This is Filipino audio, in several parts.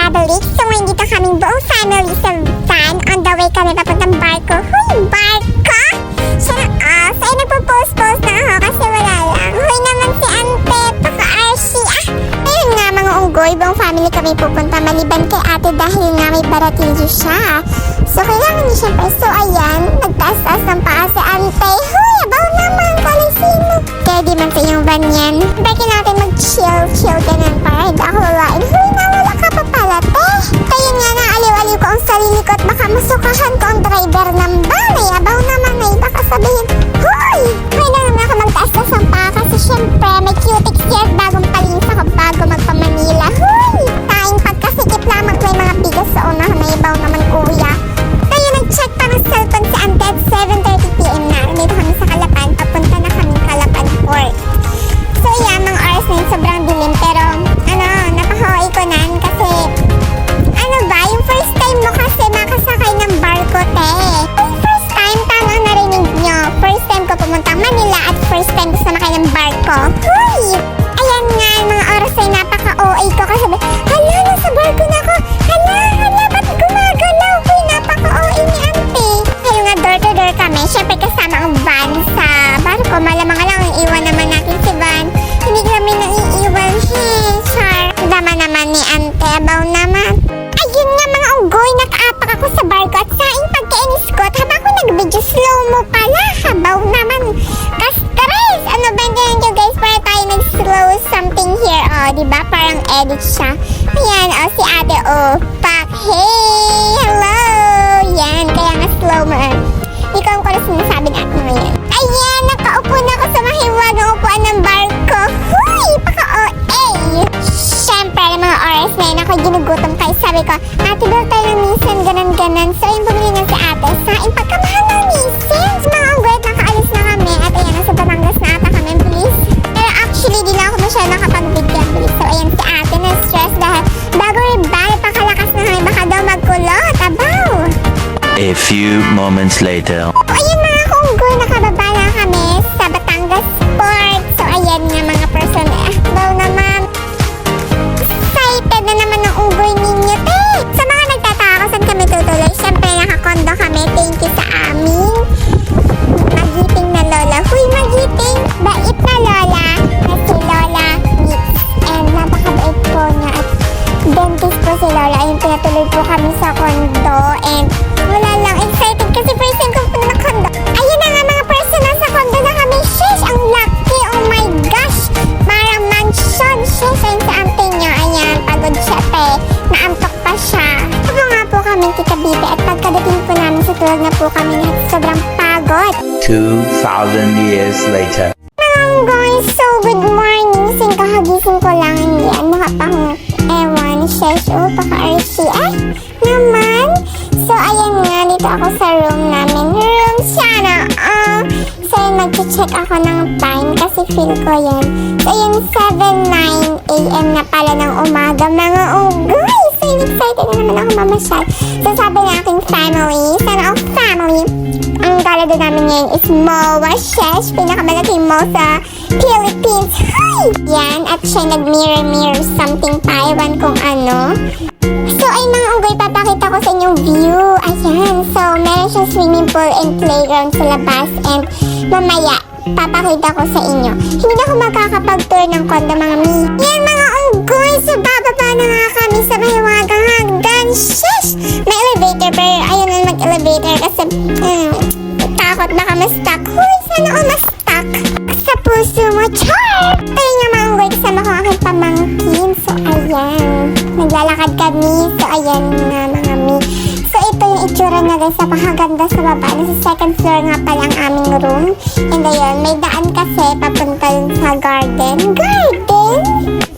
nagbabalik. So ngayon dito kaming buong family sa van. On the way kami papuntang barko. Huy, barko! Siya na off. Ay, nagpo-post-post na ako kasi wala lang. Huy naman si Ante, paka-RC. Ayun nga mga unggoy, buong family kami pupunta. Maliban kay ate dahil nga may baratilyo siya. So kailangan niya siyempre. So ayan, nagtaas-taas ng paa si Ante. Huy, abaw naman, kalisino. Kaya di man sa iyong van yan. Baki natin mag-chill ganun para hindi ako lalain. Huy, nawala ka pa pala, te. Kaya nga naaliw-aliw ko ang sarili ko at baka masukahan ko ang driver ng van. Ay, abaw naman ay baka sabihin, huy, may na naman ako magtaas-taas ng paa kasi syempre may cutics yan bagong palinis ako bago magpa-Manila. Huy, tayong pagkasikip lamang may mga bigas sa unahan na ibaw naman kuya. Kaya nag-check pa ng cellphone si Ante at 7:30 PM na. Nandito kami sa Calapan, papunta na kami Calapan Port. So yeah, mga oras na yun, sobrang dilim pero napaka-OA ko nan kasi yung first time mo kasi makasakay ng barko, te. Yung first time, tama ang narinig nyo. First time ko pumuntang Manila at first time ko sumakay ng barko. Huy! Ayan nga, mga oras ay napaka-OA ko kasi hala, nasa barko na ako. Hala, ba't gumagalaw? Huy, napaka-OA ni Ante. Kaya nga, door-to-door kami. Siyempre kasama ang van sa barko. Malamang lang, iwan naman natin si van. Hindi kami naiiwan. Char. Dama naman ni Ante. Abaw naman. Ayun nga mga unggoy, nakaapak ako sa barko at saing pagkainis ko at habang ako nag-video slow mo pala, habaw naman. Kastres! Ano ba yun nyo guys? Para tayo nag-slow something here, diba? Parang edit siya. Ayan, si ate, pak. Hey! Hello! Yan, kaya nga slow mo. Hindi ko alam kung ano sinasabi natin ngayon. Ayan, nakaupo na ako sa mahiwagang upuan ng barko. Huy! Paka-OA! Siyempre, mga oras na yun ako ginugutom kayo. Sabi ko, ate, daw tayo ng minsan, ganan-ganan. So, yung bumili nga si ate, saing pagkamahal ng minsan. Mga unggoy, nakaalis na kami. At ayan, nasa Batangas na ata kami, bilis. Pero actually, di na ako masyado nakapag-video, bilis. So, ayan, si ate na-stress dahil bago rin ba, pakalakas na kami, baka daw magkulot. Abaw! A few moments later. Ayan mga unggoy, nakababa na kami sa Batangas Port. So, ayan nga mga person. Abaw naman. Excited na naman ng unggoy ninyo, te! Sa mga nagtataka kung saan kami tutuloy, syempre nakakondo kami. Thank you sa amin. Magiting na lola. Huy, magiting! Bait na lola. Na si Lola Mix. And napakabait po niya. At dentist po si Lola. Ayun, pinatuloy po kami sa kondo. And wala lang. Excited kasi first time ko po na kondo. Ayun na nga mga person. Nasa kondo na kami. Sheesh! Ang laki! Oh my gosh! Parang mansion. Sheesh! Ayun sa ante nyo. Ayan, pagod siya, te. Naantok pa siya. Ako nga po kami kikabibe at pagkadating po namin sa tulog na po kami na sobrang pagod. 2,000 years later. Mga guys, so good morning. Kahagising ko lang. Hindi, nakapahong ewan. Shesh, paka-RC. Naman. So, ayan nga, dito ako sa room namin. Room sana. So, mag-check ako ng time kasi feel ko yan. So, yun, 7:09 AM na pala ng umaga. Mga unggoy! So, excited na naman ako mamasyal. So, sabi ng aking family, sana all family, ang galado namin ngayon is MOA Shesh, pinakamalaking mall sa Philippines. Hi! Yan, at siya nag-mirror something pa, ewan kung ano. So, ay mga unggoy, papakita ko sa inyong view. Ayan, so, meron siyang swimming pool and playground sa labas. And mamaya, papakita ko sa inyo. Hindi na ako makakapag-tour ng kondo, mga mi. Yan, mga unggoy, so bababa na nga kami sa mahiwagang hagdan. Sheesh! May elevator, pero ayaw na mag-elevator kasi, takot baka ma-stuck. Huy, sana ako ma-stuck sa puso mo, char! Ayun nga mga unggoy, kasama ko aking pamangkin. So, ayan. Naglalakad kami. So, ayan nga mga mi. So, ito yung itsura na guys. Napakaganda sa baba. Nasa second floor nga pala ang aming room. And ayun, may daan kasi papunta sa garden. Garden?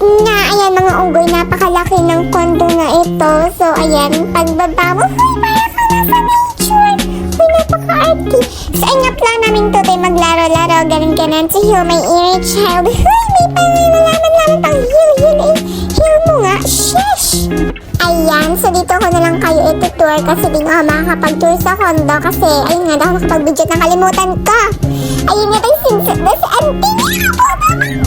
Nga, ayan mga unggoy. Napakalaki ng kondo na ito. So, ayan. Pagbaba mo, huy, parang ka nasa nature. Huy, napaka-arty. So, ayun nga plan namin to tayo maglaro-laro. Ganun-ganun. So, heal my inner child. Huy, may malaman-laman pang heal. Heal mo nga. Sheesh! Ayan, so dito ko na lang kayo itutour kasi di nga makakapag-tour sa kondo kasi ayun nga, dahil nakapag-budget na kalimutan ko. Ayun nga tayo sinset na si auntie niya.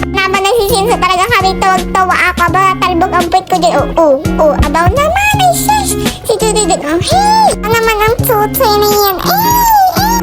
Naman nagsisinset talaga kami, tawag-tawa ako. Baka talbog Ang bait ko din. Abaw naman. Ay, shush. Si Tutoy. Oh, hey. Ano naman ang Tutoy na yan?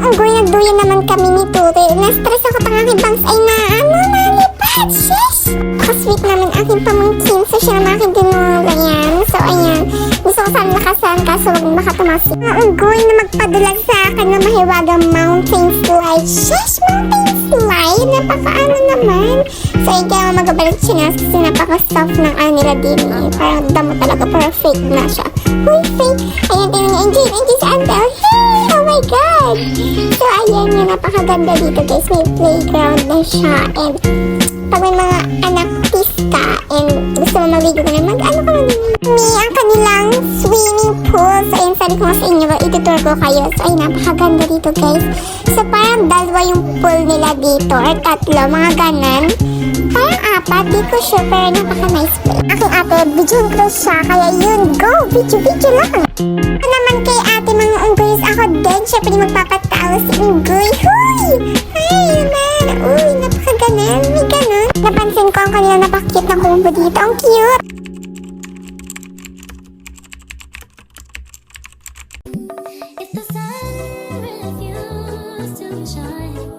Ang guyan naman kami ni Tutoy. Na-stress ako pang aking bangs ay nalipad. Shush. Sweet naman aking pamangkin. So, siya naman aking dinula yan. So, ayan. Gusto ko sana nakasan kaso wag baka tumasi. Ang guyan na magpadulag sa akin na mahiwagang mountain slide. Shush, mountain slide. Napakaano naman. So, yun kaya magabalik siya kasi napaka-soft ng nila din. Parang damo talaga. Parang fake na siya. Uy, fake. Ayan, tingnan niya. Enjoy sa Antel. Hey! Oh my God! So, ayan yun. Napakaganda dito, guys. May playground na siya. And, pag may mga anak pista and gusto mo maligo ka naman, ano ka naman? Ang kanilang swimming pool. So, ayun, sabi ko nga sa inyo, itutur ko kayo. So, ay, napakaganda dito, guys. So, parang dalawa yung pool nila dito, or tatlo, mga ganan. Parang apat, di ko sure, pero napaka-nice pool. Aking ate, videoin ko siya, kaya yun, go! Video lang! Ito naman kay ate, mga unggoys, ako din, syempre magpapatawa si unggoy. Huy! Ay, naman! Uy, napakaganan, may ganon. Napansin ko ang kanila napakit na kumbo dito, ang cute! If the sun refused to shine,